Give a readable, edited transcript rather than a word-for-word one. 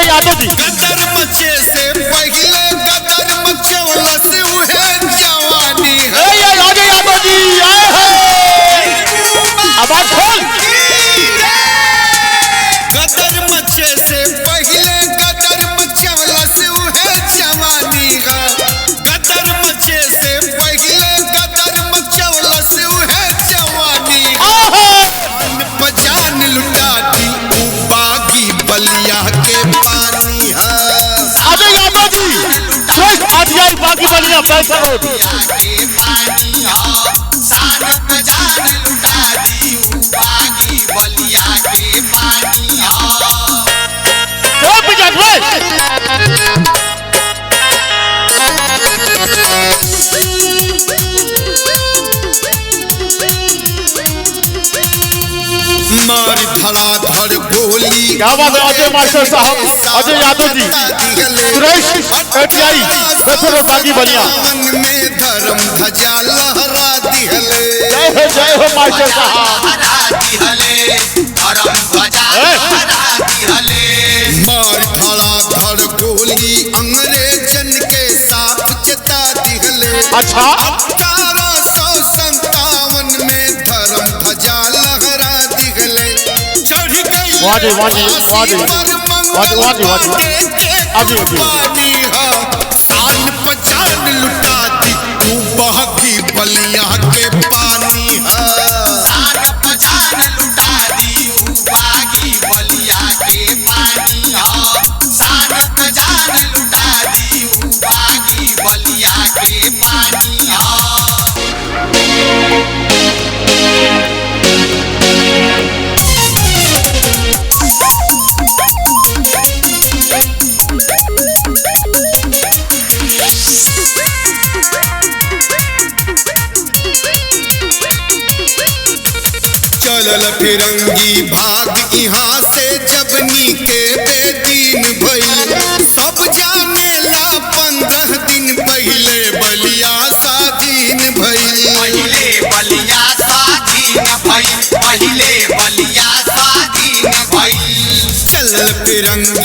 यादव जी। गदर मचे से पहले गदर मचौलस उहे जवानी है। ये राजा यादव जी आए हैं। आवाज खोल। गदर मचे से पहले गदर मचौलस उहे जवानी है। गदर मचे से पहले गदर मचौलस उहे जवानी है। जान लुटा दी बागी बलिया के पानी है। अजय यादव जी आज यार बागी बलिया पैसा रोड के पानी हो शान पे जान लुटा दी बागी बलिया के पानी हो। तो बिजा ले मार धड़ाधड़ गोली। क्या बात है अजय मास्टर साहब, अजय यादव जी, सुरेश एटीआई बसरो बागी बलिया। मन में धर्म ध्वजा लहरा दिहले। जय हो मास्टर साहब। मार धड़ाधड़ गोली अंग्रेजन के साथ चेता दिहले। अच्छा 1857 में धर्म ध्वजा लहरा दिहले। चढ़ गई वाजी वाजी वाजी वाजी वाजी पानी हो शान पे जान लुटा दी तू बागी बलिया के पानी है। शान पे जान लुटा दी बागी बलिया के पानी हो। शान पे जान लुटा दी बागी बलिया के पानी हो। चलल फिरंगी भाग यहाँ से जबनी के बेदीन भइल। सब जाने ला 15 दिन पहले बलिया स्वाधीन भइल। पहले बलिया स्वाधीन भइल। पहले बलिया स्वाधीन भइल। चलल फिरंगी